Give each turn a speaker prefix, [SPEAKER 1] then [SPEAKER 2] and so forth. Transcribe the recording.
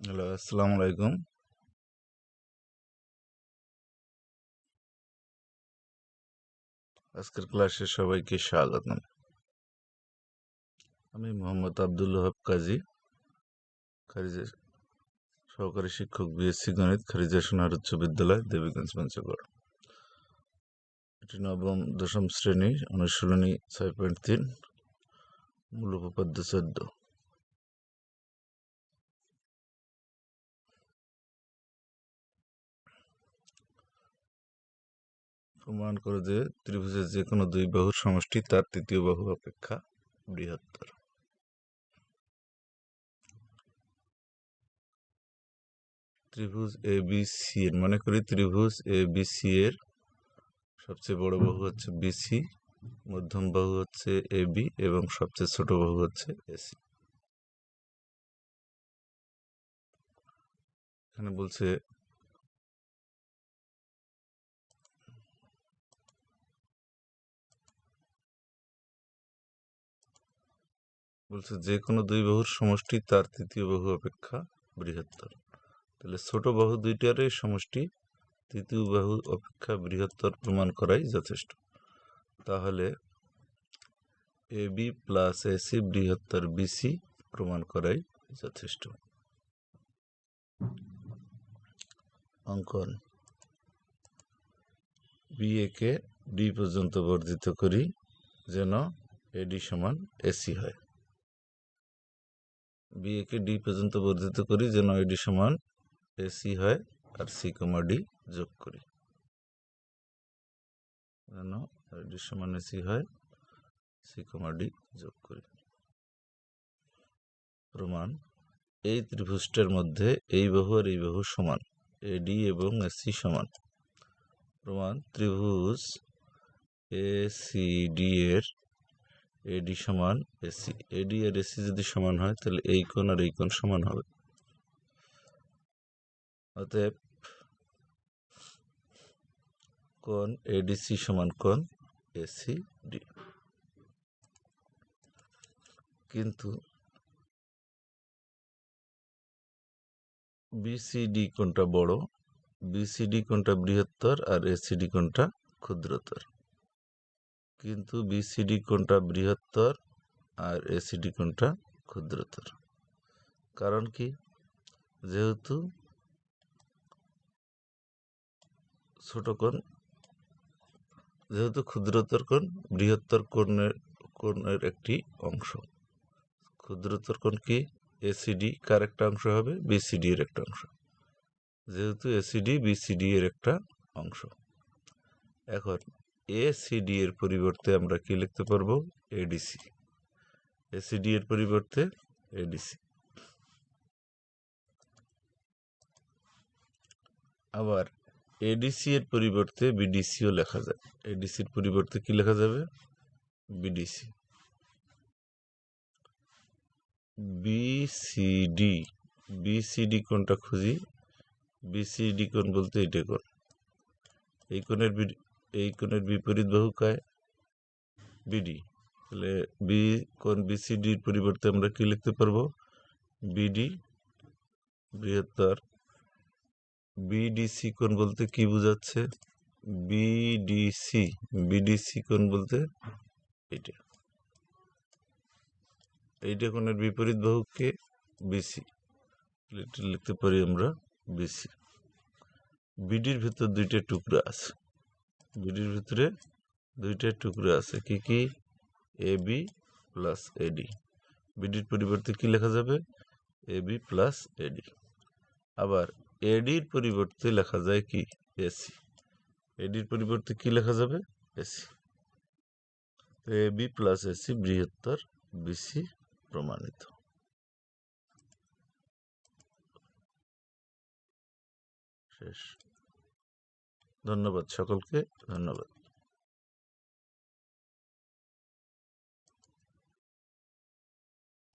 [SPEAKER 1] Hello, আসসালামু আলাইকুম। আজকের ক্লাসে সবাইকে স্বাগতম। আমি মোহাম্মদ আব্দুল ওহাব কাজী, খারিজা সহকারী শিক্ষক, বিএসসি গণিত, খারিজা সোনার উচ্চ বিদ্যালয়, দেবীগঞ্জ, পঞ্চগড়। এটি নবম দশম শ্রেণী, অনুশীলনী 6.3, মূল উপপাদ্য 14। প্রমাণ করে যে ত্রিভুজের যে কোনো দুই বাহুর সমষ্টি তার তৃতীয় বাহু অপেক্ষা বৃহত্তর। ত্রিভুজ এ বি সি এর, মনে করি ত্রিভুজ এ বি সি এর সবচেয়ে বড় বাহু হচ্ছে বিসি, মধ্যম বাহু হচ্ছে এবি এবং সবচেয়ে ছোট বাহু হচ্ছে এসি। এখানে বলছে যে কোনো দুই বাহুর সমষ্টি তার তৃতীয় বাহু অপেক্ষা বৃহত্তর। তাহলে ছোট বাহু দুইটারই সমষ্টি তৃতীয় বাহু অপেক্ষা বৃহত্তর প্রমাণ করাই যথেষ্ট। তাহলে এবি প্লাস এসি বৃহত্তর বিসি প্রমাণ করাই যথেষ্ট। অঙ্কন: বিএ কে ডি পর্যন্ত বর্ধিত করি যেন এডি সমান এসি হয়। বিএ কে ডি পর্যন্ত বর্ধিত করি যেন এডি সমান এসি হয়, আর সি কমা ডি যোগ করি যেন এডি সমান এসি হয়, সি কমা ডি যোগ করি। প্রমাণ: এই ত্রিভুজটার মধ্যে এই বাহু আর এই বাহু সমান, এডি এবং এসি সমান। প্রমাণ: ত্রিভুজ এ সি ডি এর এডি সমান এসি। এডি আর এসি যদি সমান হয় তাহলে এই কোণ আর এই কোণ সমান হবে। অতএব কোণ এডিসি সমান কোণ এসি ডি। কিন্তু বিসিডি কোণটা বড়, বিসিডি কোণটা বৃহত্তর আর এসিডি কোণটা ক্ষুদ্রতর। কিন্তু বিসিডি কোণটা বৃহত্তর আর এসিডি কোণটা ক্ষুদ্রতর। কারণ কি? যেহেতু ক্ষুদ্রতর কোণ বৃহত্তর কোণের একটি অংশ। ক্ষুদ্রতর কোণ কি? এসিডি কার একটা অংশ হবে? বিসিডি এর একটা অংশ। যেহেতু এসিডি বিসিডি এর একটা অংশ, এখন এসিডি এর পরিবর্তে আমরা কি লিখতে পারবো? এডিসি। এসিডি এর পরিবর্তে এডিসি। আবার এডিসি এর পরিবর্তে বিডিসিও লেখা যায়। এডিসির পরিবর্তে কি লেখা যাবে? বিডিসি। বিসিডি, বিসিডি কোণটা খুঁজি। বিসিডি কোণ বলতে এইটা কোণ। এই কোণের বিপরীত বাহু কায়? বিডি। তাহলে বি কোণ বিসিডির পরিবর্তে আমরা কি লিখতে পারবো? বিডি বৃহত্তর। বিডিসি কোণ বলতে কি বোঝাচ্ছে? বিডিসি, বিডিসি কোণ বলতে এইটা কোণের বিপরীত বাহুকে বিসি, লিখতে পারি আমরা বিসি। বিডির ভিতর দুইটা টুকরা আছে, বিডির ভিতরে দুইটা টুকরা আছে। কি কি? এবি প্লাস এডি। বিডির পরিবর্তে কি লেখা যাবে? এবি প্লাস এডি। আবার এডির পরিবর্তে লেখা যায় কি? এসি। এডির পরিবর্তে কি লেখা যাবে? এসি। এবি প্লাস এসি বৃহত্তর বিসি প্রমাণিত। শেষ। ধন্যবাদ সকলকে, ধন্যবাদ।